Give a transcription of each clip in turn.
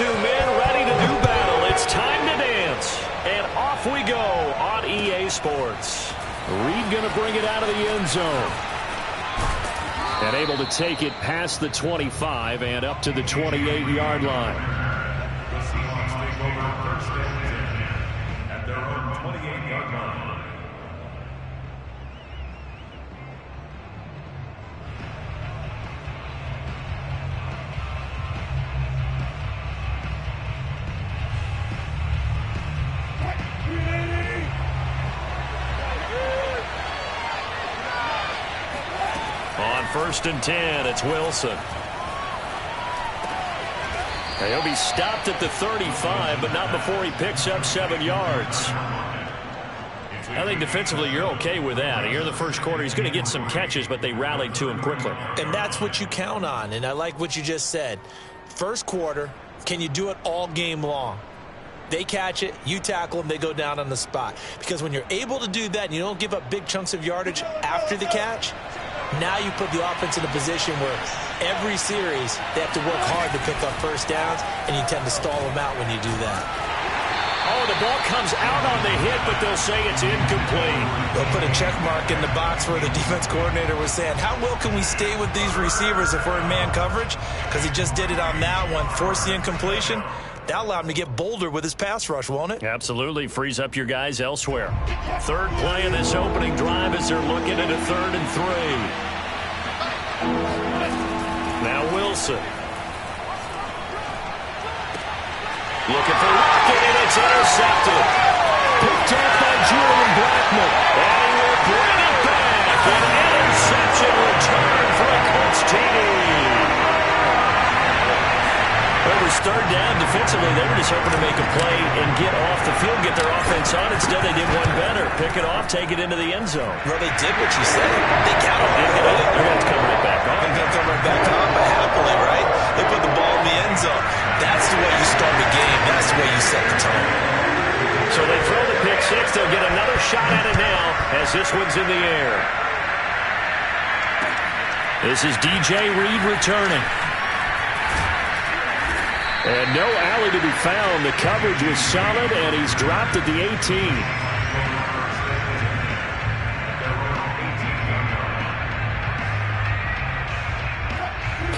two men ready to do battle. It's time to dance. And off we go on EA Sports. Reed going to bring it out of the end zone. And able to take it past the 25 and up to the 28-yard line. The Seahawks take over first and 10 at their own 28-yard line. On first and 10, it's Wilson. He'll be stopped at the 35, but not before he picks up 7 yards. I think defensively you're okay with that. Here in the first quarter, he's going to get some catches, but they rallied to him quickly. And that's what you count on, and I like what you just said. First quarter, can you do it all game long? They catch it, you tackle them, they go down on the spot. Because when you're able to do that and you don't give up big chunks of yardage after the catch, now you put the offense in a position where every series they have to work hard to pick up first downs, and you tend to stall them out when you do that. Oh, the ball comes out on the hit, but they'll say it's incomplete. They'll put a check mark in the box where the defense coordinator was saying, how well can we stay with these receivers if we're in man coverage? Because he just did it on that one, forced the incompletion. That allowed him to get bolder with his pass rush, won't it? Absolutely. Frees up your guys elsewhere. Third play of this opening drive as they're looking at a 3rd and 3. Now Wilson. Looking for Lockett, and it's intercepted. Picked up by Julian Blackmon. And he will bring it back. An interception return for a Colts TD. It was 3rd down. Defensively, they were just hoping to make a play and get off the field, get their offense on. Instead, they did one better. Pick it off, take it into the end zone. Well, they did what you said. They counted it. They're going to come right back on. They're going to come right back on, but happily, right? They put the ball in the end zone. That's the way you start a game. That's the way you set the tone. So they throw the pick six. They'll get another shot at it now as this one's in the air. This is DJ Reed returning. And no alley to be found. The coverage was solid, and he's dropped at the 18.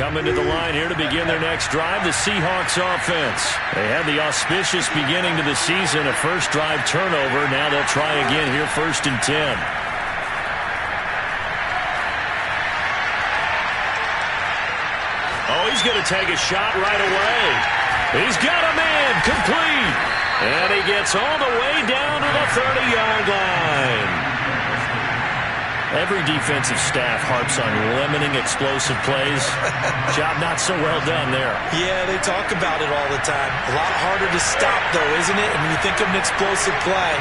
Coming to the line here to begin their next drive, the Seahawks offense. They had the auspicious beginning to the season, a first drive turnover. Now they'll try again here, 1st and 10. Oh, he's going to take a shot right away. He's got a man, complete. And he gets all the way down to the 30-yard line. Every defensive staff harps on limiting explosive plays. Job not so well done there. Yeah, they talk about it all the time. A lot harder to stop, though, isn't it? And when you think of an explosive play,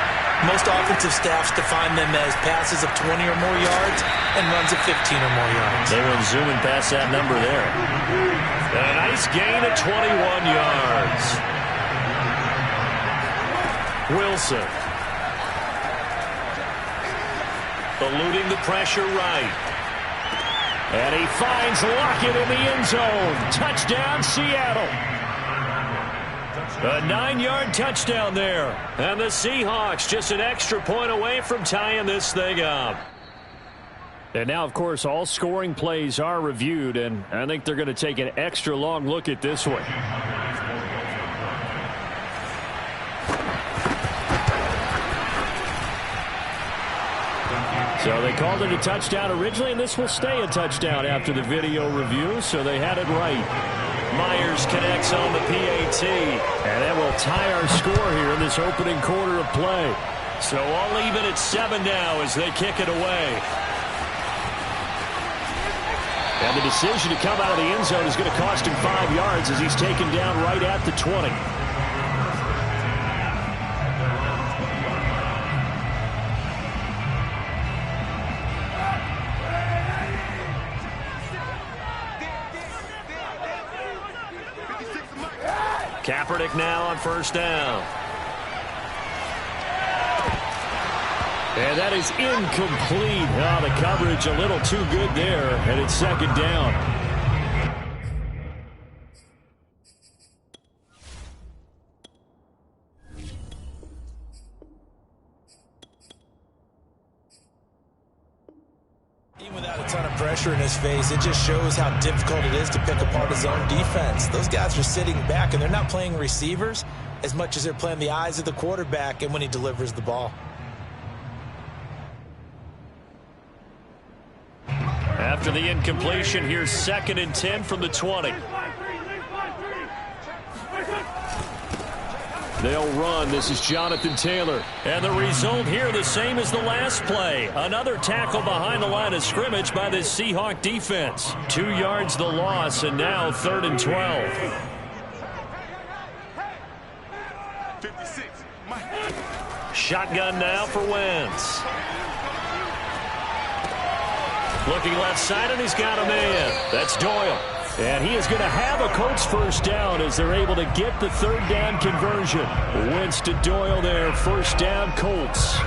most offensive staffs define them as passes of 20 or more yards and runs of 15 or more yards. They went zooming past that number there. And a nice gain of 21 yards. Wilson. Eluding the pressure right. And he finds Lockett in the end zone. Touchdown, Seattle. A 9-yard touchdown there. And the Seahawks just an extra point away from tying this thing up. And now, of course, all scoring plays are reviewed, and I think they're going to take an extra long look at this one. So they called it a touchdown originally, and this will stay a touchdown after the video review, so they had it right. Myers connects on the PAT, and that will tie our score here in this opening quarter of play. So all even at 7 now as they kick it away. And the decision to come out of the end zone is going to cost him 5 yards as he's taken down right at the 20. Kaepernick now on first down. And that is incomplete. Oh, the coverage a little too good there, and it's 2nd down. ton of pressure in his face. It just shows how difficult it is to pick apart his own defense. Those guys are sitting back, and they're not playing receivers as much as they're playing the eyes of the quarterback and when he delivers the ball. After the incompletion, here's 2nd and 10 from the 20. They'll run. This is Jonathan Taylor. And the result here the same as the last play. Another tackle behind the line of scrimmage by this Seahawk defense. 2 yards the loss, and now 3rd and 12. 56. Shotgun now for Wentz. Looking left side, and he's got a man. That's Doyle. And he is going to have a Colts first down as they're able to get the 3rd down conversion. Wentz to Doyle there, 1st down Colts.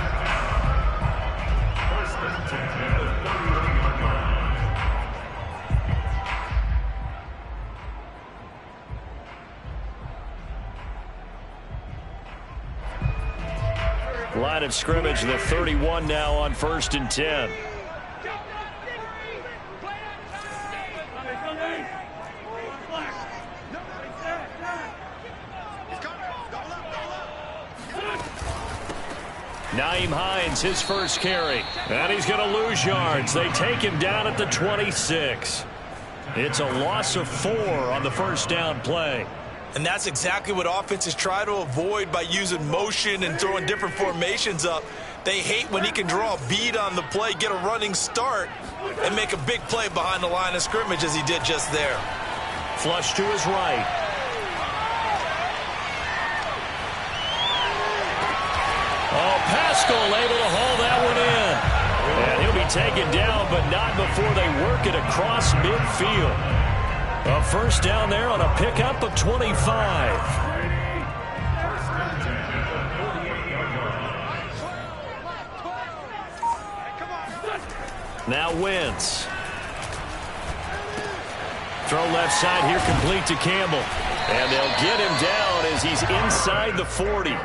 Line of scrimmage, the 31 now on 1st and 10. Nyheim Hines, his first carry. And he's going to lose yards. They take him down at the 26. It's a loss of 4 on the 1st down play. And that's exactly what offenses try to avoid by using motion and throwing different formations up. They hate when he can draw a bead on the play, get a running start, and make a big play behind the line of scrimmage as he did just there. Flush to his right. Oh, Pascal able to haul that one in. And he'll be taken down, but not before they work it across midfield. A 1st down there on a pickup of 25. Now Wentz. Throw left side here, complete to Campbell. And they'll get him down as he's inside the 40.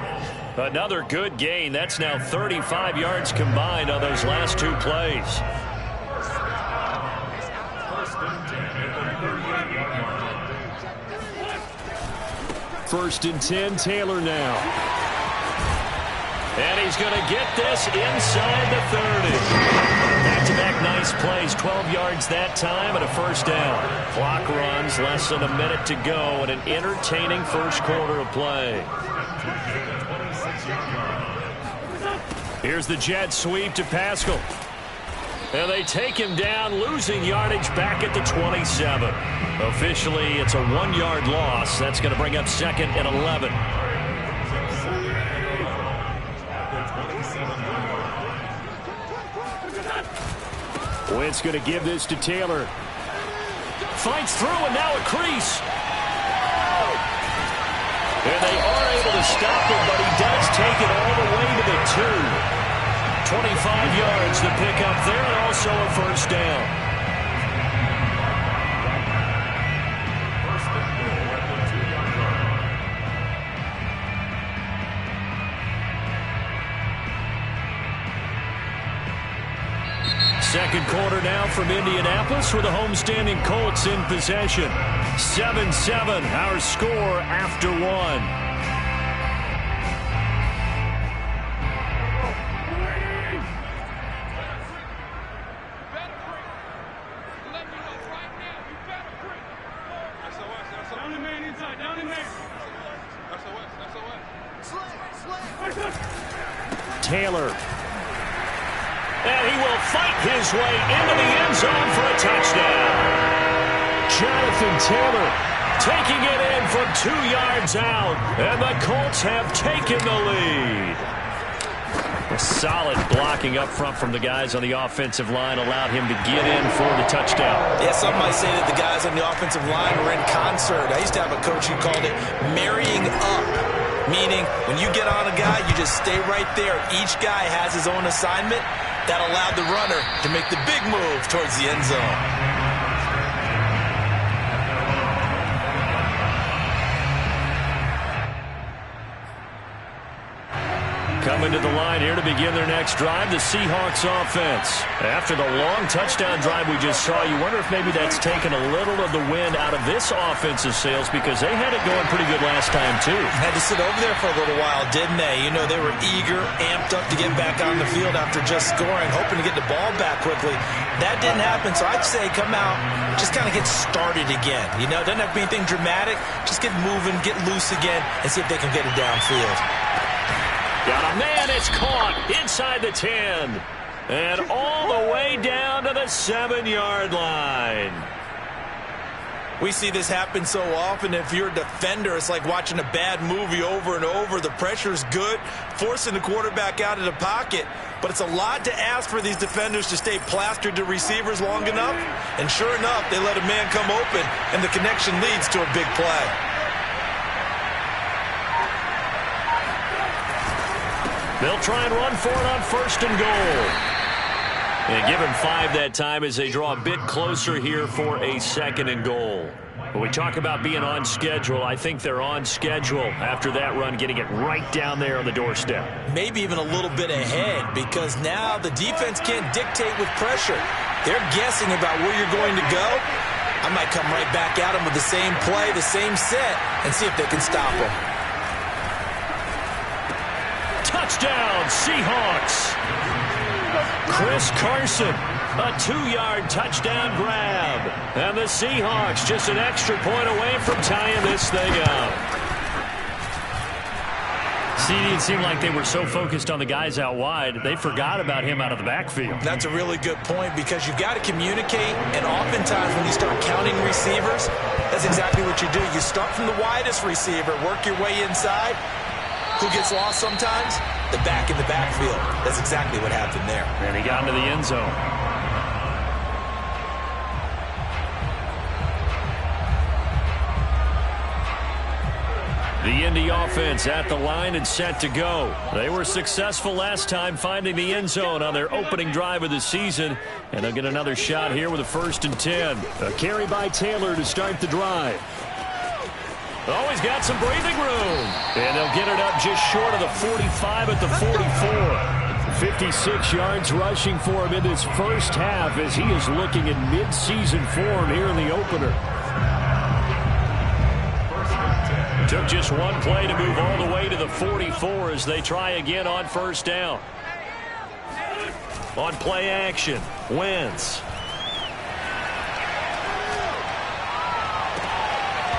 Another good gain. That's now 35 yards combined on those last 2 plays. 1st and 10, Taylor now. And he's going to get this inside the 30. Back-to-back nice plays, 12 yards that time and a 1st down. Clock runs, less than a minute to go, and an entertaining 1st quarter of play. Here's the jet sweep to Pascal. And they take him down, losing yardage back at the 27. Officially, it's a 1-yard loss. That's going to bring up 2nd and 11. Wentz going to give this to Taylor. Fights through, and now a crease. And they are able to stop him, but he does take it all the way to the 2. 25 yards to pick up there, and also a 1st down. Second quarter now from Indianapolis with the homestanding Colts in possession. 7-7, our score after 1. Taylor. And he will fight his way into the end zone for a touchdown. Jonathan Taylor taking it in from 2 yards out. And the Colts have taken the lead. A solid blocking up front from the guys on the offensive line allowed him to get in for the touchdown. Yeah, some might say that the guys on the offensive line were in concert. I used to have a coach who called it marrying up. Meaning, when you get on a guy, you just stay right there. Each guy has his own assignment. That allowed the runner to make the big move towards the end zone. Coming to the line here to begin their next drive, the Seahawks offense. After the long touchdown drive we just saw, you wonder if maybe that's taken a little of the wind out of this offensive sails because they had it going pretty good last time, too. Had to sit over there for a little while, didn't they? You know, they were eager, amped up to get back on the field after just scoring, hoping to get the ball back quickly. That didn't happen, so I'd say come out, just kind of get started again. You know, doesn't have to be anything dramatic. Just get moving, get loose again, and see if they can get it downfield. Got a man, it's caught inside the 10. And all the way down to the 7-yard line. We see this happen so often. If you're a defender, it's like watching a bad movie over and over. The pressure's good, forcing the quarterback out of the pocket. But it's a lot to ask for these defenders to stay plastered to receivers long enough. And sure enough, they let a man come open, and the connection leads to a big play. They'll try and run for it on 1st and goal. And give him 5 that time as they draw a bit closer here for a 2nd and goal. When we talk about being on schedule, I think they're on schedule after that run, getting it right down there on the doorstep. Maybe even a little bit ahead because now the defense can't dictate with pressure. They're guessing about where you're going to go. I might come right back at them with the same play, the same set, and see if they can stop them. Touchdown, Seahawks. Chris Carson, a 2-yard touchdown grab. And the Seahawks just an extra point away from tying this thing up. CD, it seemed like they were so focused on the guys out wide, they forgot about him out of the backfield. That's a really good point because you've got to communicate, and oftentimes when you start counting receivers, that's exactly what you do. You start from the widest receiver, work your way inside. Who gets lost sometimes? The back in the backfield. That's exactly what happened there. And he got into the end zone. The Indy offense at the line and set to go. They were successful last time finding the end zone on their opening drive of the season. And they'll get another shot here with a 1st and 10. A carry by Taylor to start the drive. Oh, he's got some breathing room. And they'll get it up just short of the 45 at the 44. 56 yards rushing for him in this first half as he is looking in mid-season form here in the opener. Took just one play to move all the way to the 44 as they try again on 1st down. On play action, Wentz.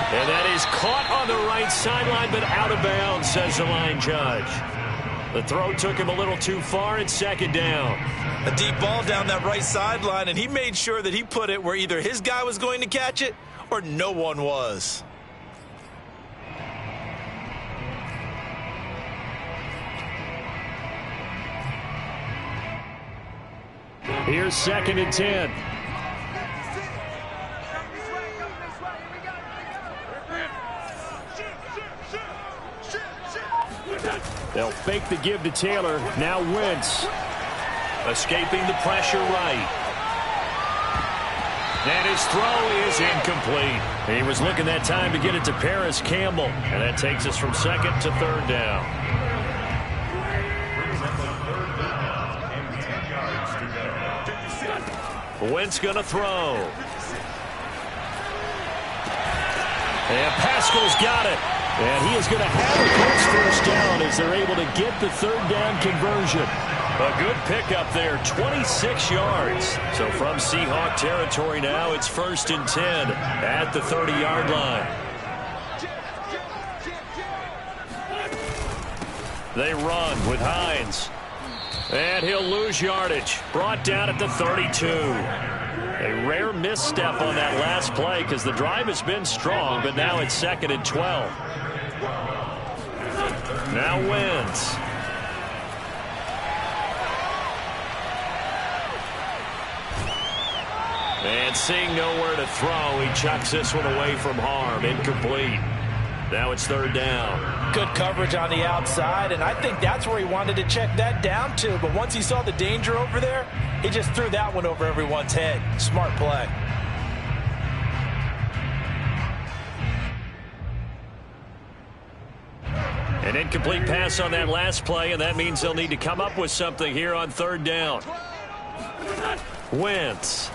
And that is caught on the right sideline, but out of bounds, says the line judge. The throw took him a little too far. It's 2nd down. A deep ball down that right sideline, and he made sure that he put it where either his guy was going to catch it or no one was. Here's 2nd and 10. They'll fake the give to Taylor. Now Wentz. Escaping the pressure right. And his throw is incomplete. He was looking that time to get it to Paris Campbell. And that takes us from 2nd to 3rd down. Wentz going to throw. And Pascal's got it. And he is going to have a close 1st down as they're able to get the 3rd down conversion. A good pickup there, 26 yards. So from Seahawk territory now, it's 1st and 10 at the 30-yard line. They run with Hines. And he'll lose yardage. Brought down at the 32. A rare misstep on that last play because the drive has been strong, but now it's 2nd and 12. Now Wentz. And seeing nowhere to throw, he chucks this one away from harm. Incomplete. Now it's 3rd down. Good coverage on the outside, and I think that's where he wanted to check that down to. But once he saw the danger over there, he just threw that one over everyone's head. Smart play. And An incomplete pass on that last play, and that means they'll need to come up with something here on third down. Wentz.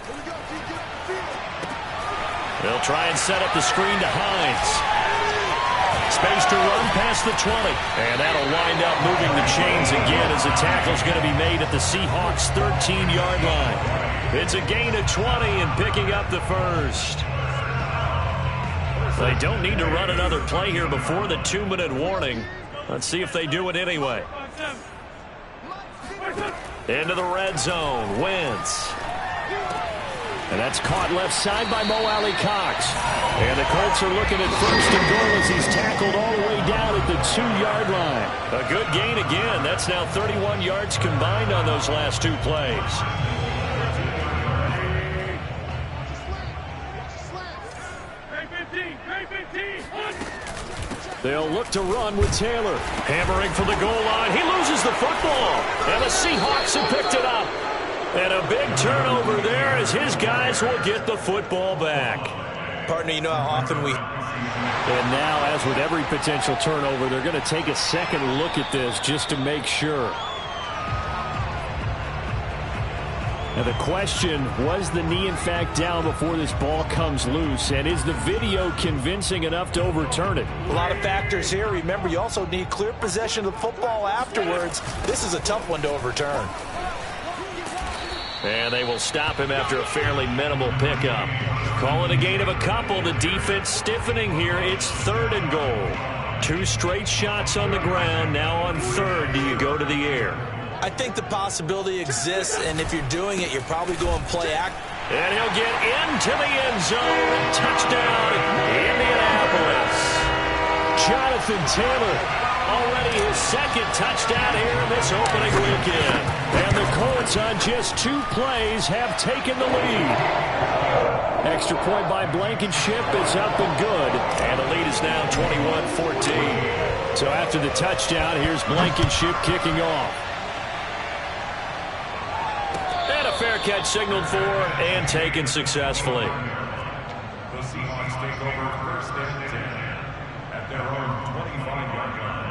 They'll try and set up the screen to Hines. Space to run past the 20. And that'll wind up moving the chains again as the tackle's going to be made at the Seahawks' 13-yard line. It's a gain of 20 and picking up the first. They don't need to run another play here before the 2-minute warning. Let's see if they do it anyway. Into the red zone. Wentz. And that's caught left side by Mo Alley Cox. And the Colts are looking at first and goal as he's tackled all the way down at the 2-yard line. A good gain again. That's now 31 yards combined on those last two plays. They'll look to run with Taylor. Hammering for the goal line. He loses the football. And the Seahawks have picked it up. And a big turnover there as his guys will get the football back. Partner, you know how often we... And now, as with every potential turnover, they're going to take a second look at this just to make sure. Now the question, was the knee in fact down before this ball comes loose? And is the video convincing enough to overturn it? A lot of factors here. Remember, you also need clear possession of the football afterwards. This is a tough one to overturn. And they will stop him after a fairly minimal pickup. Call it a gain of a couple. The defense stiffening here. It's third and goal. Two straight shots on the ground. Now on third, do you go to the air? I think the possibility exists, and if you're doing it, you're probably going play act. And he'll get into the end zone. Touchdown, Indianapolis. Jonathan Taylor, already his second touchdown here in this opening weekend. And the Colts on just 2 plays have taken the lead. Extra point by Blankenship is up and good. And the lead is now 21-14. So after the touchdown, here's Blankenship kicking off. And a fair catch signaled for and taken successfully. The Seahawks take over first and 10 at their own 25-yard line.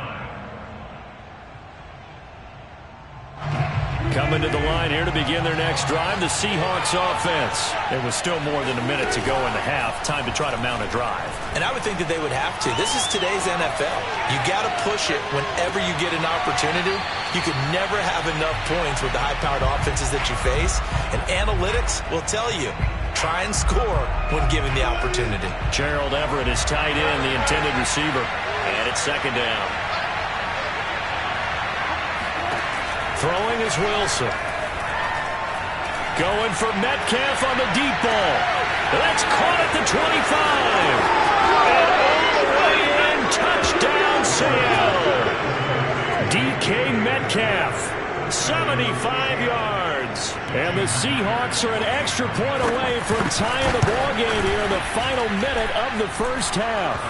Coming to the line here to begin their next drive, the Seahawks offense. It was still more than a minute to go in the half. Time to try to mount a drive. And I would think that they would have to. This is today's NFL. You got to push it whenever you get an opportunity. You could never have enough points with the high-powered offenses that you face. And analytics will tell you, try and score when given the opportunity. Gerald Everett is tied in, the intended receiver. And it's second down. Throwing is Wilson. Going for Metcalf on the deep ball. That's caught at the 25. And all the way in, touchdown Seattle. DK Metcalf, 75 yards. And the Seahawks are an extra point away from tying the ball game here in the final minute of the first half.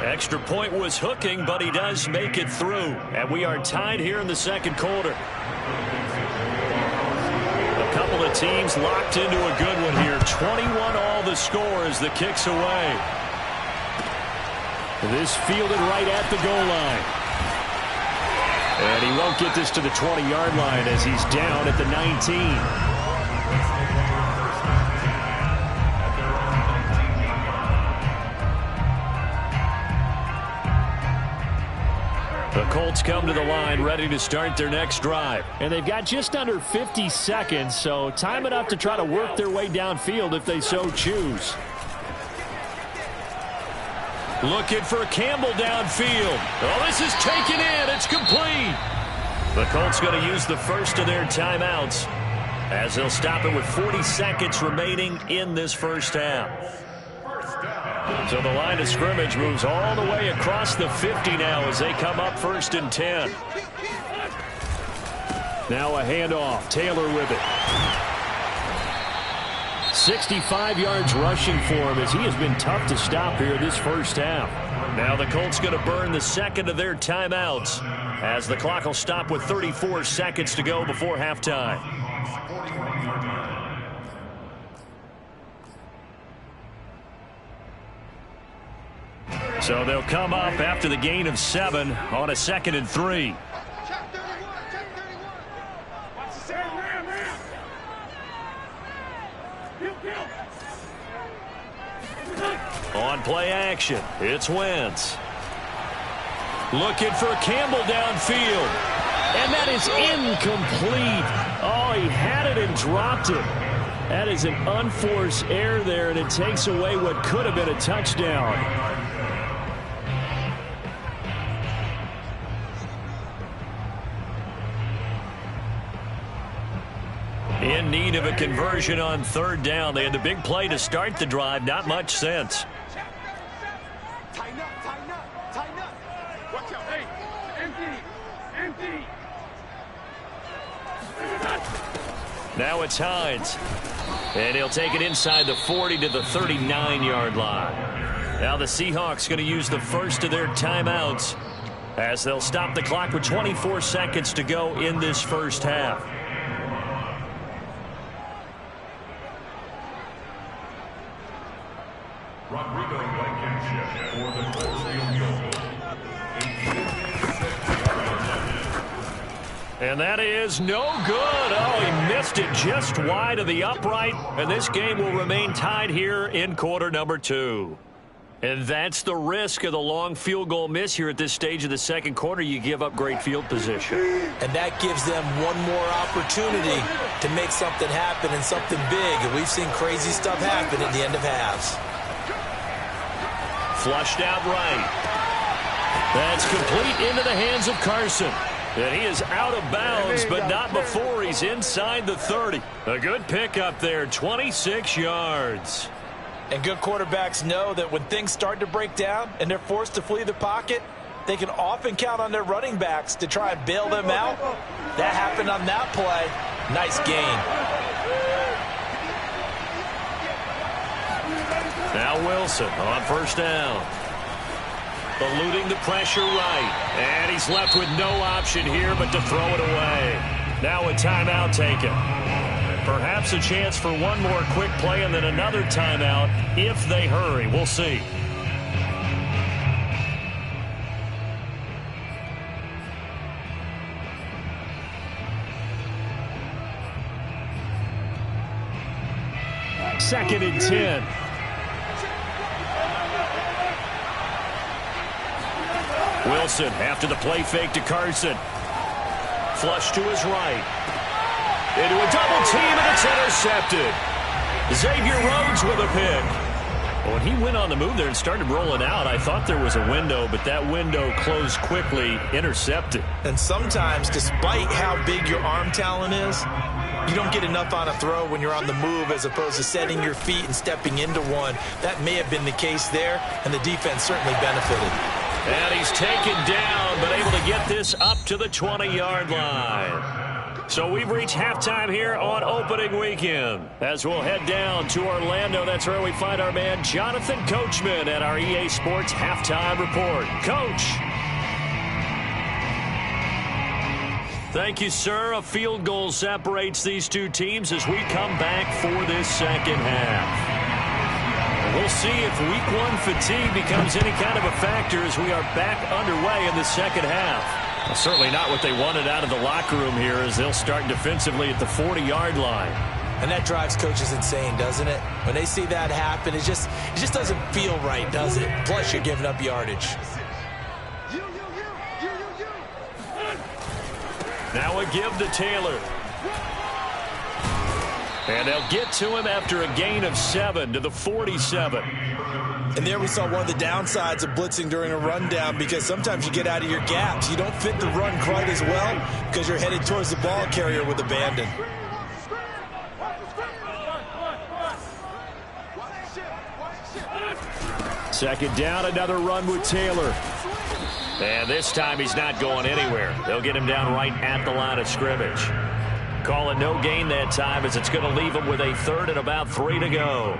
Extra point was hooking, but he does make it through. And we are tied here in the second quarter. A couple of teams locked into a good one here. 21 all the score as the kick's away. This fielded right at the goal line. And he won't get this to the 20-yard line as he's down at the 19. The Colts come to the line ready to start their next drive. And they've got just under 50 seconds, so time enough to try to work their way downfield if they so choose. Looking for Campbell downfield. Oh, this is taken in. It's complete. The Colts going to use the first of their timeouts as they'll stop it with 40 seconds remaining in this first half. So the line of scrimmage moves all the way across the 50 now as they come up first and 10. Now a handoff. Taylor with it. 65 yards rushing for him as he has been tough to stop here this first half. Now the Colts going to burn the second of their timeouts as the clock will stop with 34 seconds to go before halftime. So they'll come up after the gain of 7 on a 2nd and 3. On play action, it's Wentz. Looking for Campbell downfield. And that is incomplete. Oh, he had it and dropped it. That is an unforced error there, and it takes away what could have been a touchdown. In need of a conversion on 3rd down. They had the big play to start the drive. Not much sense. Tighten up, tighten up, tighten up. Watch out, hey, empty. Now it's Hines. And he'll take it inside the 40 to the 39-yard line. Now the Seahawks going to use the first of their timeouts as they'll stop the clock with 24 seconds to go in this first half. Rodrigo Blankenship for the first field goal. And that is no good. Oh, he missed it just wide of the upright. And this game will remain tied here in quarter number 2. And that's the risk of the long field goal miss here at this stage of the second quarter. You give up great field position. And that gives them one more opportunity to make something happen and something big. And we've seen crazy stuff happen at the end of halves. Flushed out right. That's complete into the hands of Carson. And he is out of bounds, but not before he's inside the 30. A good pickup there, 26 yards. And good quarterbacks know that when things start to break down and they're forced to flee the pocket, they can often count on their running backs to try and bail them out. That happened on that play. Nice gain. Now Wilson on 1st down. Eluding the pressure right. And he's left with no option here but to throw it away. Now a timeout taken. Perhaps a chance for one more quick play and then another timeout if they hurry. We'll see. Second and 10. Wilson after the play fake to Carson. Flush to his right. Into a double team, and it's intercepted. Xavier Rhodes with a pick. When he went on the move there and started rolling out, I thought there was a window, but that window closed quickly, intercepted. And sometimes, despite how big your arm talent is, you don't get enough on a throw when you're on the move as opposed to setting your feet and stepping into one. That may have been the case there, and the defense certainly benefited. And he's taken down, but able to get this up to the 20-yard line. So we've reached halftime here on opening weekend. As we'll head down to Orlando, that's where we find our man Jonathan Coachman at our EA Sports Halftime Report. Coach. Thank you, sir. A field goal separates these two teams as we come back for this second half. We'll see if week 1 fatigue becomes any kind of a factor as we are back underway in the second half. Well, certainly not what they wanted out of the locker room here as they'll start defensively at the 40-yard line. And that drives coaches insane, doesn't it? When they see that happen, it just doesn't feel right, does it? Plus, you're giving up yardage. Now a give to Taylor. And they'll get to him after a gain of 7 to the 47. And there we saw one of the downsides of blitzing during a rundown because sometimes you get out of your gaps. You don't fit the run quite as well because you're headed towards the ball carrier with abandon. Second down, another run with Taylor. And this time he's not going anywhere. They'll get him down right at the line of scrimmage. Call it no gain that time as it's going to leave him with a 3rd and about 3 to go.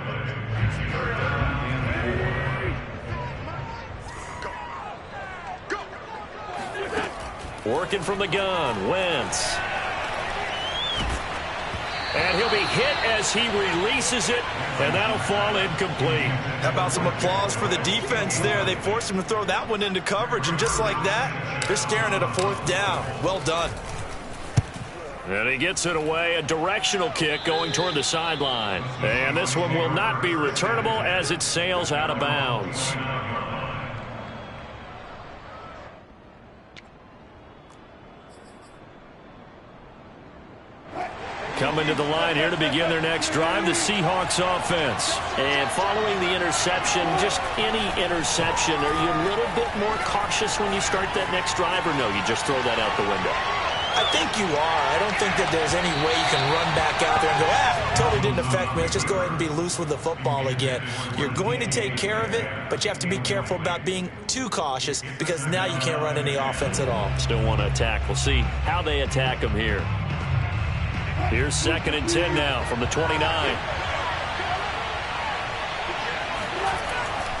Working from the gun, Wentz. And he'll be hit as he releases it, and that'll fall incomplete. How about some applause for the defense there? They forced him to throw that one into coverage, and just like that, they're staring at a 4th down. Well done. And he gets it away, a directional kick going toward the sideline. And this one will not be returnable as it sails out of bounds. Coming to the line here to begin their next drive, the Seahawks offense. And following the interception, just any interception, are you a little bit more cautious when you start that next drive, or no, you just throw that out the window? I think you are. I don't think that there's any way you can run back out there and go, totally didn't affect me. Let's just go ahead and be loose with the football again. You're going to take care of it, but you have to be careful about being too cautious because now you can't run any offense at all. Still want to attack. We'll see how they attack them here. Here's 2nd and 10 now from the 29.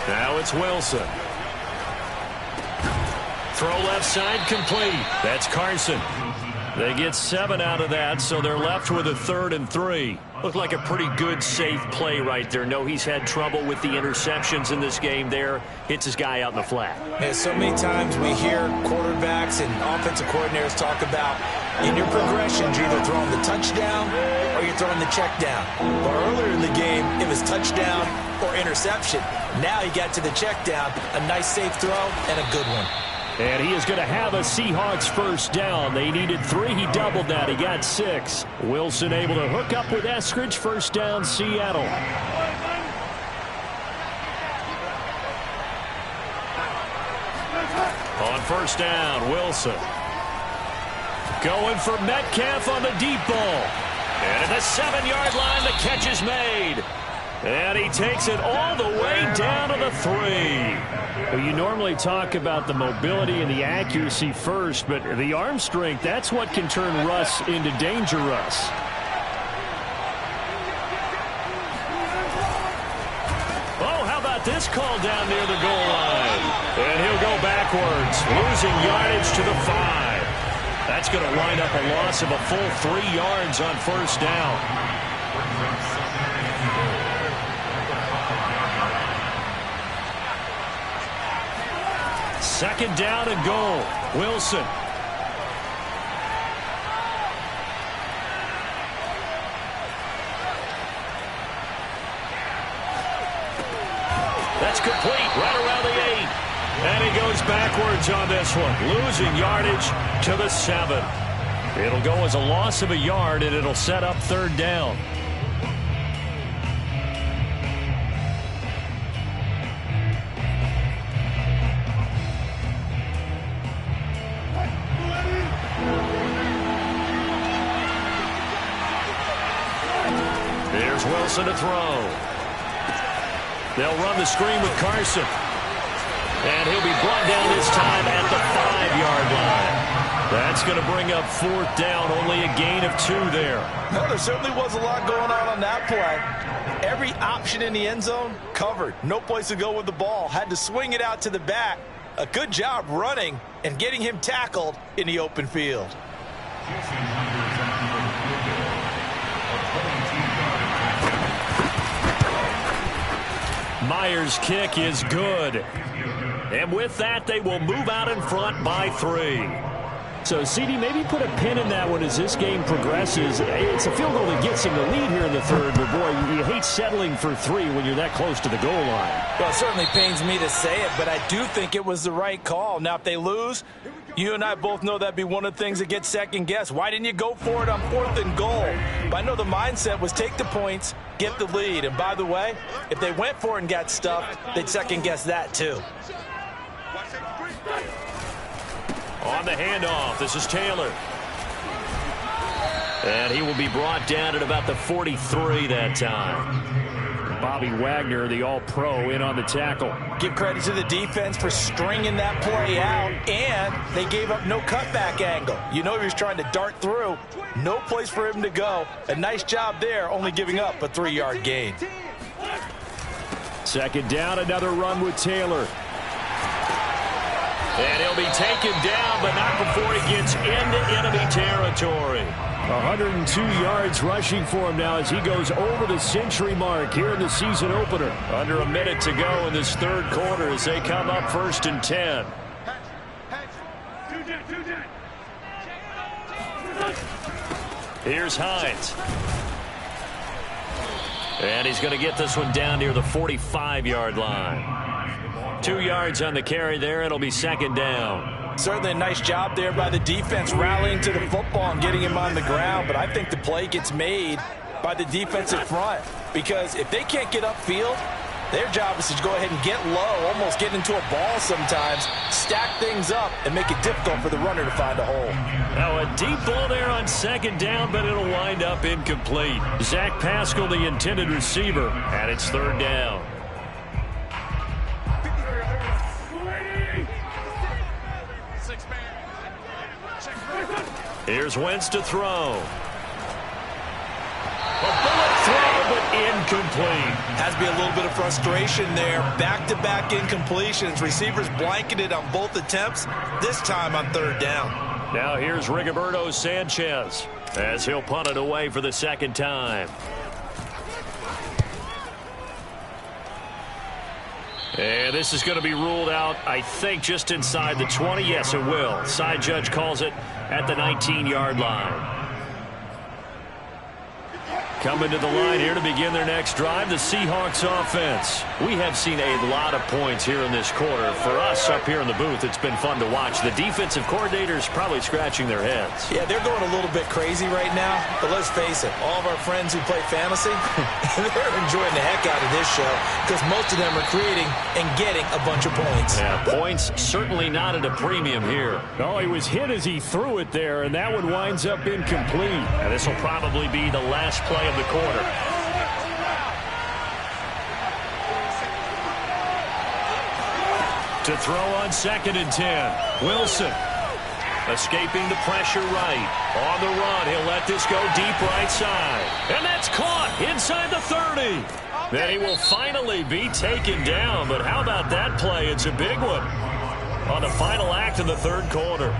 Now it's Wilson. Throw left side complete. That's Carson. They get 7 out of that, so they're left with a 3rd and 3. Looked like a pretty good, safe play right there. No, he's had trouble with the interceptions in this game there. Hits his guy out in the flat. Yeah, so many times we hear quarterbacks and offensive coordinators talk about in your progressions, you're either throwing the touchdown or you're throwing the check down. But earlier in the game, it was touchdown or interception. Now he got to the check down, a nice safe throw and a good one. And he is going to have a Seahawks 1st down. They needed 3. He doubled that. He got 6. Wilson able to hook up with Eskridge. 1st down, Seattle. On 1st down, Wilson. Going for Metcalf on the deep ball. And at the 7-yard line, the catch is made. And he takes it all the way down to the 3. Well, you normally talk about the mobility and the accuracy first, but the arm strength, that's what can turn Russ into danger Russ. Oh, how about this call down near the goal line? And he'll go backwards, losing yardage to the 5. That's going to wind up a loss of a full 3 yards on 1st down. 2nd down and goal. Wilson. That's complete right around the 8. And he goes backwards on this one, losing yardage to the 7. It'll go as a loss of a yard, and it'll set up 3rd down. There's Wilson to throw. They'll run the screen with Carson. And he'll be brought down this time at the 5-yard line. That's going to bring up 4th down, only a gain of 2 there. No, there certainly was a lot going on that play. Every option in the end zone covered. No place to go with the ball. Had to swing it out to the back. A good job running and getting him tackled in the open field. Myers' kick is good. And with that, they will move out in front by 3. So, CD, maybe put a pin in that one as this game progresses. It's a field goal that gets him the lead here in the 3rd, but, boy, you hate settling for 3 when you're that close to the goal line. Well, it certainly pains me to say it, but I do think it was the right call. Now, if they lose, you and I both know that'd be one of the things that gets second-guessed. Why didn't you go for it on 4th and goal? But I know the mindset was take the points, get the lead. And, by the way, if they went for it and got stuffed, they'd second-guess that, too. On the handoff, this is Taylor. And he will be brought down at about the 43 that time. Bobby Wagner, the all-pro, in on the tackle. Give credit to the defense for stringing that play out, and they gave up no cutback angle. You know he was trying to dart through. No place for him to go. A nice job there, only giving up a 3-yard gain. 2nd down, another run with Taylor. And he'll be taken down, but not before he gets into enemy territory. 102 yards rushing for him now as he goes over the century mark here in the season opener. Under a minute to go in this third quarter as they come up 1st and 10. Here's Hines. And he's going to get this one down near the 45-yard line. 2 yards on the carry there. It'll be 2nd down. Certainly a nice job there by the defense rallying to the football and getting him on the ground. But I think the play gets made by the defensive front. Because if they can't get upfield, their job is to go ahead and get low, almost get into a ball sometimes, stack things up, and make it difficult for the runner to find a hole. Now a deep ball there on 2nd down, but it'll wind up incomplete. Zach Pascal, the intended receiver, and it's 3rd down. Here's Wentz to throw. A bullet throw, but incomplete. Has to be a little bit of frustration there. Back-to-back incompletions. Receivers blanketed on both attempts, this time on 3rd down. Now here's Rigoberto Sanchez as he'll punt it away for the 2nd time. And this is going to be ruled out, I think, just inside the 20. Yes, it will. Side judge calls it at the 19-yard line. Coming to the line here to begin their next drive, the Seahawks offense. We have seen a lot of points here in this quarter. For us up here in the booth, it's been fun to watch. The defensive coordinators probably scratching their heads. Yeah, they're going a little bit crazy right now. But let's face it, all of our friends who play fantasy, they're enjoying the heck out of this show because most of them are creating and getting a bunch of points. Yeah, points certainly not at a premium here. Oh, he was hit as he threw it there, and that one winds up incomplete. And this will probably be the last play of the quarter. To throw on 2nd and 10. Wilson escaping the pressure right. On the run, he'll let this go deep right side. And that's caught inside the 30. Then he will finally be taken down. But how about that play? It's a big one on the final act of the third quarter.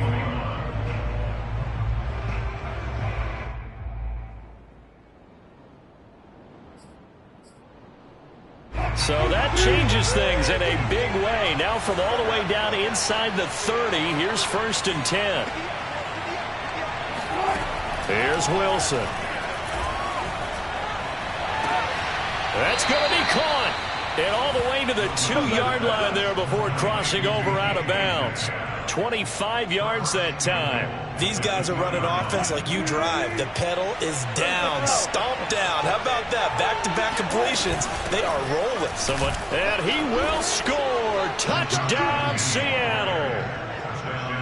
So that changes things in a big way. Now from all the way down inside the 30, here's 1st and 10. Here's Wilson. That's going to be caught. And all the way to the 2-yard line there before crossing over out of bounds. 25 yards that time. These guys are running offense like you drive. The pedal is down, stomp down. How about that? Back-to-back completions. They are rolling. And he will score. Touchdown, Seattle.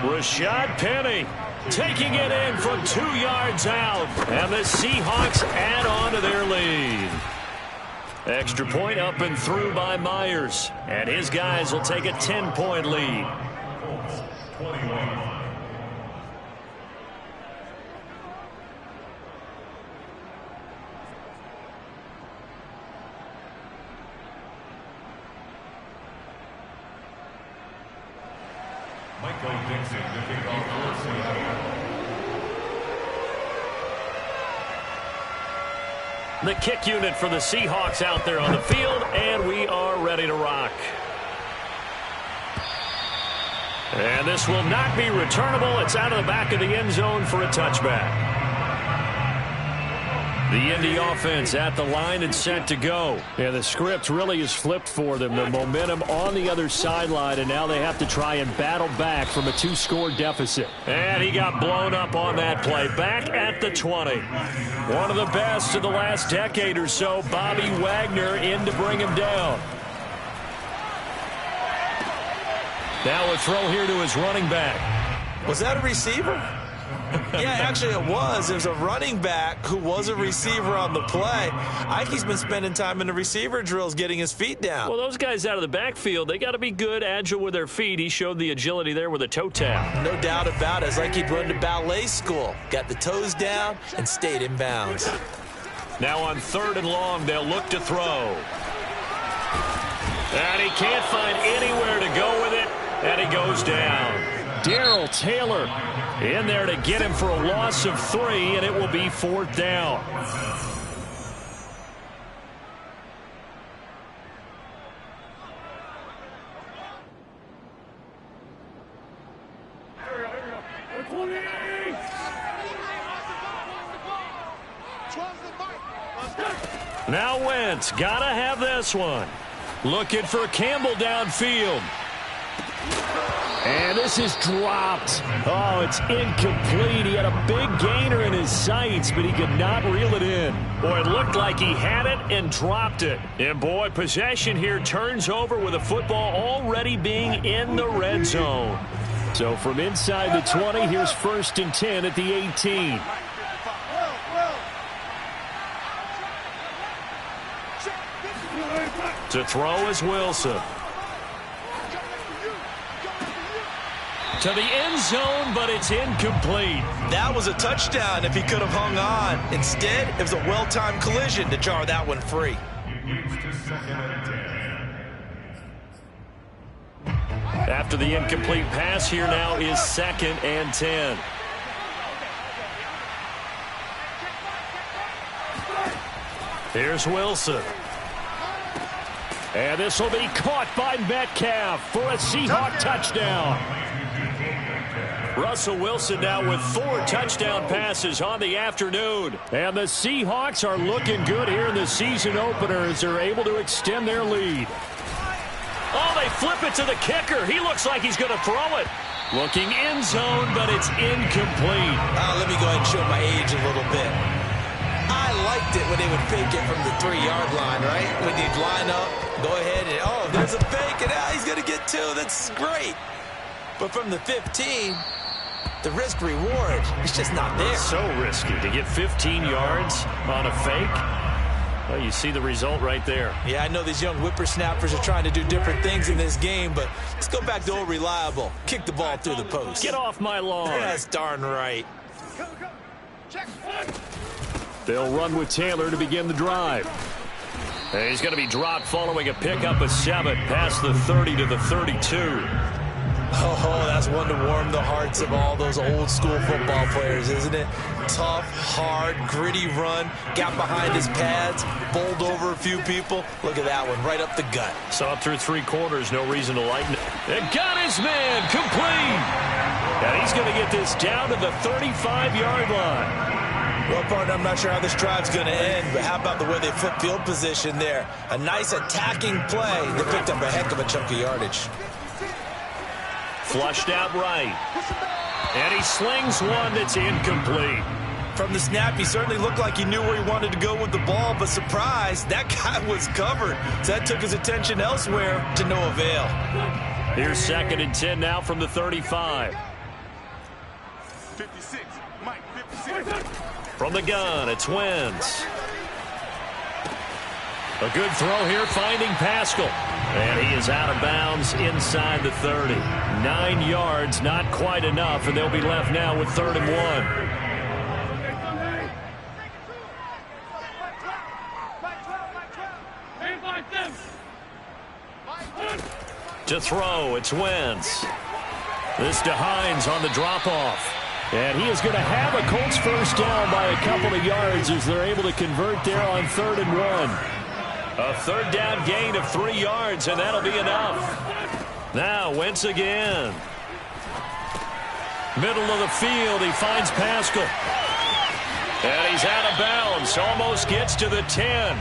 Rashad Penny taking it in from 2 yards out. And the Seahawks add on to their lead. Extra point up and through by Myers. And his guys will take a 10-point lead. 21. Michael Dixon, the kickoff for Seattle. The kick unit for the Seahawks out there on the field, and we are ready to rock. And this will not be returnable. It's out of the back of the end zone for a touchback. The Indy offense at the line and set to go. Yeah, the script really is flipped for them. The momentum on the other sideline, and now they have to try and battle back from a 2-score deficit. And he got blown up on that play. Back at the 20. One of the best of the last decade or so, Bobby Wagner in to bring him down. Now a throw here to his running back. Was that a receiver? Yeah, actually it was. There's a running back who was a receiver on the play. Ike's been spending time in the receiver drills getting his feet down. Well, those guys out of the backfield, they got to be good, agile with their feet. He showed the agility there with a toe tap. No doubt about it. It's like he'd run to ballet school. Got the toes down and stayed in bounds. Now on 3rd and long, they'll look to throw. And he can't find anywhere to go with it. And he goes down. Darrell Taylor in there to get him for a loss of 3, and it will be 4th down. Now Wentz, gotta have this one. Looking for Campbell downfield. And this is dropped. Oh, it's incomplete. He had a big gainer in his sights, but he could not reel it in. Boy, it looked like he had it and dropped it. And, boy, possession here turns over with a football already being in the red zone. So from inside the 20, here's 1st and 10 at the 18. To throw is Wilson. To the end zone, but it's incomplete. That was a touchdown if he could have hung on. Instead, it was a well-timed collision to jar that one free. After the incomplete pass, here now is 2nd and 10. Here's Wilson. And this will be caught by Metcalf for a Seahawk touchdown. Russell Wilson now with 4 touchdown passes on the afternoon. And the Seahawks are looking good here in the season opener as they're able to extend their lead. Oh, they flip it to the kicker. He looks like he's going to throw it. Looking end zone, but it's incomplete. Let me go ahead and show my age a little bit. I liked it when they would fake it from the 3-yard line, right? When they'd line up, go ahead and, oh, there's a fake, and he's going to get 2. That's great. But from the 15, the risk-reward is just not there. It's so risky to get 15 yards on a fake. Well, you see the result right there. Yeah, I know these young whippersnappers are trying to do different things in this game, but let's go back to old reliable. Kick the ball through the post. Get off my lawn. That's darn right. They'll run with Taylor to begin the drive. And he's going to be dropped following a pickup of 7 past the 30 to the 32. Oh, that's one to warm the hearts of all those old-school football players, isn't it? Tough, hard, gritty run, got behind his pads, bowled over a few people. Look at that one, right up the gut. Saw it through 3 quarters, no reason to lighten it. And got his man, complete! And he's going to get this down to the 35-yard line. Well, partner, I'm not sure how this drive's going to end, but how about the way they flip field position there? A nice attacking play. They picked up a heck of a chunk of yardage. Flushed out right. And he slings one that's incomplete. From the snap, he certainly looked like he knew where he wanted to go with the ball, but surprise, that guy was covered. So that took his attention elsewhere to no avail. Here's 2nd and 10 now from the 35. 56, Mike, 56. From the gun, it's Wentz. A good throw here, finding Pascal. And he is out of bounds inside the 30. 9 yards, not quite enough, and they'll be left now with 3rd and 1. To throw, it's Wentz. This to Hines on the drop-off. And he is going to have a Colts first down by a couple of yards as they're able to convert there on 3rd and 1. A 3rd down gain of 3 yards, and that'll be enough. Now, Wentz again. Middle of the field, he finds Pascal. And he's out of bounds, almost gets to the 10.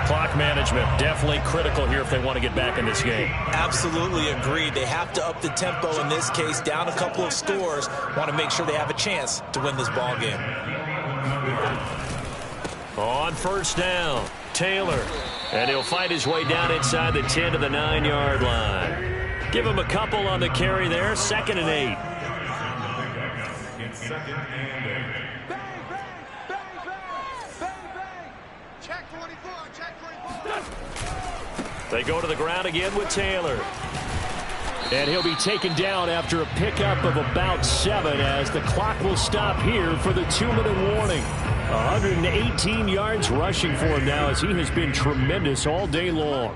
Clock management definitely critical here if they want to get back in this game. Absolutely agreed. They have to up the tempo in this case, down a couple of scores. Want to make sure they have a chance to win this ball game. On 1st down, Taylor. And he'll fight his way down inside the 10 to the 9-yard line. Give him a couple on the carry there. 2nd and 8. It's 2nd and 8. Check 24, check 24. They go to the ground again with Taylor. And he'll be taken down after a pickup of about 7 as the clock will stop here for the 2-minute warning. 118 yards rushing for him now as he has been tremendous all day long.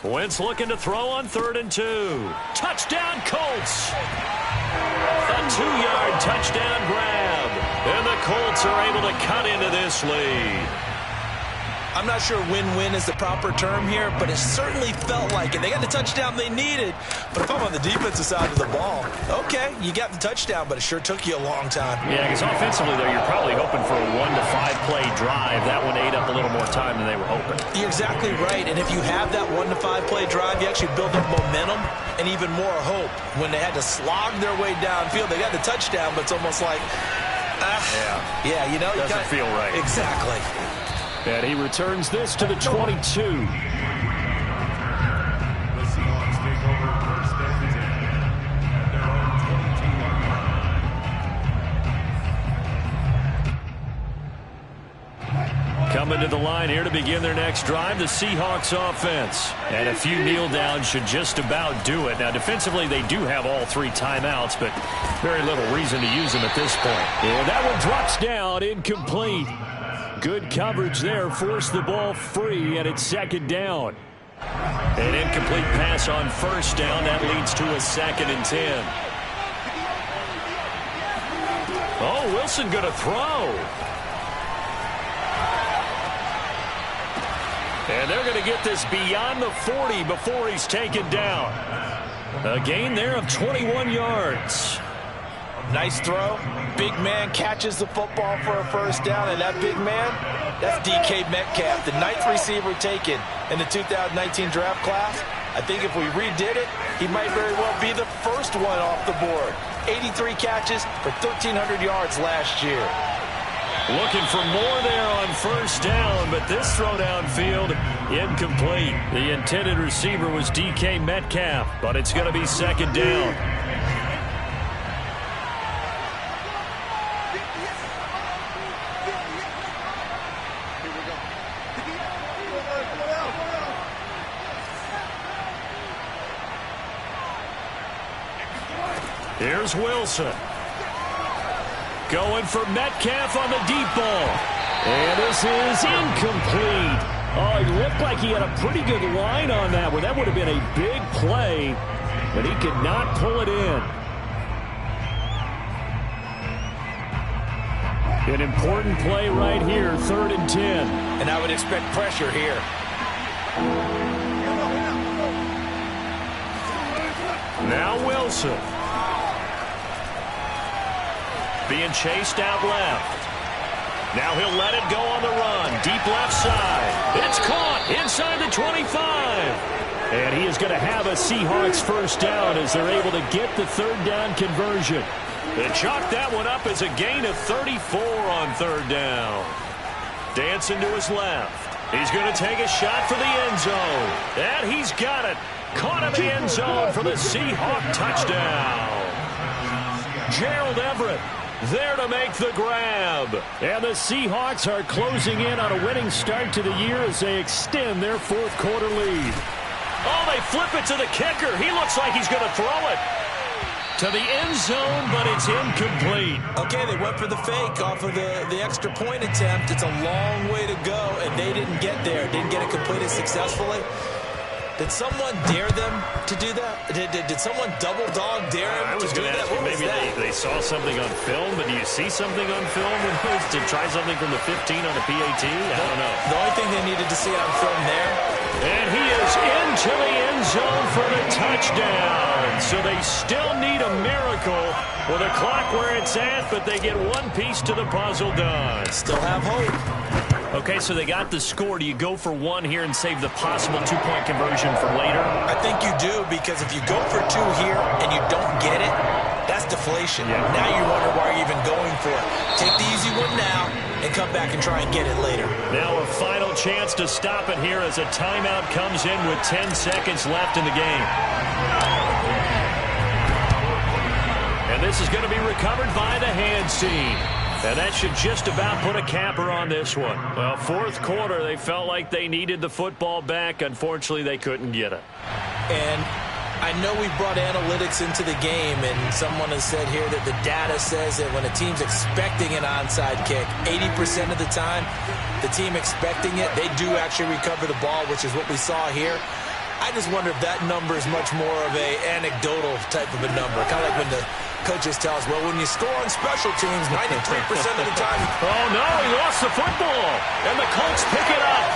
Wentz looking to throw on 3rd and 2. Touchdown, Colts. A 2-yard touchdown grab. And the Colts are able to cut into this lead. I'm not sure win-win is the proper term here, but it certainly felt like it. They got the touchdown they needed. But if I'm on the defensive side of the ball, okay, you got the touchdown, but it sure took you a long time. Yeah, because offensively, though, you're probably hoping for a 1 to 5 play drive. That one ate up a little more time than they were hoping. You're exactly right. And if you have that 1 to 5 play drive, you actually build up momentum and even more hope. When they had to slog their way downfield, they got the touchdown, but it's almost like, yeah, you know, doesn't feel right. Exactly. And he returns this to the 22. The Seahawks take over 1st and 10 at their own 22-yard line. Coming to the line here to begin their next drive, the Seahawks offense. And a few kneel downs should just about do it. Now, defensively, they do have all 3 timeouts, but very little reason to use them at this point. And that one drops down, incomplete. Good coverage there, forced the ball free, and it's 2nd down. An incomplete pass on 1st down. That leads to a 2nd and 10. Oh, Wilson going to throw. And they're going to get this beyond the 40 before he's taken down. A gain there of 21 yards. Nice throw. Big man catches the football for a 1st down, and that big man, that's DK Metcalf, the 9th receiver taken in the 2019 draft class. I think if we redid it, he might very well be the first one off the board. 83 catches for 1,300 yards last year. Looking for more there on 1st down, but this throw downfield, incomplete. The intended receiver was DK Metcalf, but it's going to be 2nd down. Here's Wilson. Going for Metcalf on the deep ball. And this is incomplete. Oh, it looked like he had a pretty good line on that one. That would have been a big play, but he could not pull it in. An important play right here, 3rd and 10. And I would expect pressure here. Now Wilson. Being chased out left. Now he'll let it go on the run. Deep left side. It's caught inside the 25. And he is going to have a Seahawks 1st down as they're able to get the 3rd down conversion. They chalked that one up as a gain of 34 on 3rd down. Dancing to his left. He's going to take a shot for the end zone. And he's got it. Caught in the end zone for the Seahawk touchdown. Gerald Everett there to make the grab. And the Seahawks are closing in on a winning start to the year as they extend their 4th quarter lead. Oh, they flip it to the kicker. He looks like he's going to throw it to the end zone, but it's incomplete. Okay, they went for the fake off of the extra point attempt. It's a long way to go, and they didn't get there. Didn't get it completed successfully. Did someone dare them to do that? Did someone double dog dare them to do that? What was that? Maybe they saw something on film, but do you see something on film to try something from the 15 on the PAT? I don't know. The only thing they needed to see on film there. And he is into the end zone for the touchdown. So they still need a miracle with the clock where it's at, but they get one piece to the puzzle done. Still have hope. Okay, so they got the score. Do you go for 1 here and save the possible 2-point conversion for later? I think you do, because if you go for 2 here and you don't get it, that's deflation. Yeah. Now you wonder why you're even going for it. Take the easy one now and come back and try and get it later. Now a final chance to stop it here as a timeout comes in with 10 seconds left in the game. And this is going to be recovered by the hands team. And that should just about put a capper on this one. Well, 4th quarter, they felt like they needed the football back. Unfortunately, they couldn't get it. And I know we brought analytics into the game, and someone has said here that the data says that when a team's expecting an onside kick, 80% of the time, the team expecting it, they do actually recover the ball, which is what we saw here. I just wonder if that number is much more of a anecdotal type of a number. Kind of like when the coaches tell us, well, when you score on special teams, 93% of the time. Oh, no, he lost the football. And the Colts pick it up.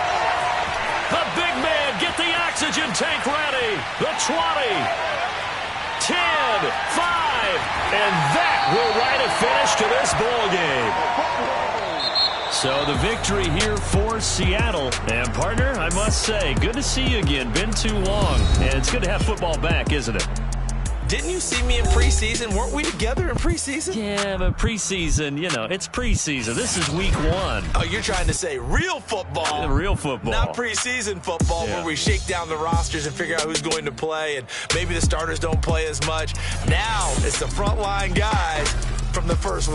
The big man, get the oxygen tank ready. The 20, 10, 5, and that will write a finish to this ball game. So the victory here for Seattle. And, partner, I must say, good to see you again. Been too long. And it's good to have football back, isn't it? Didn't you see me in preseason? Weren't we together in preseason? Yeah, but preseason, you know, it's preseason. This is week 1. Oh, you're trying to say real football. Real football. Not preseason football where we shake down the rosters and figure out who's going to play, and maybe the starters don't play as much. Now it's the frontline guys from the first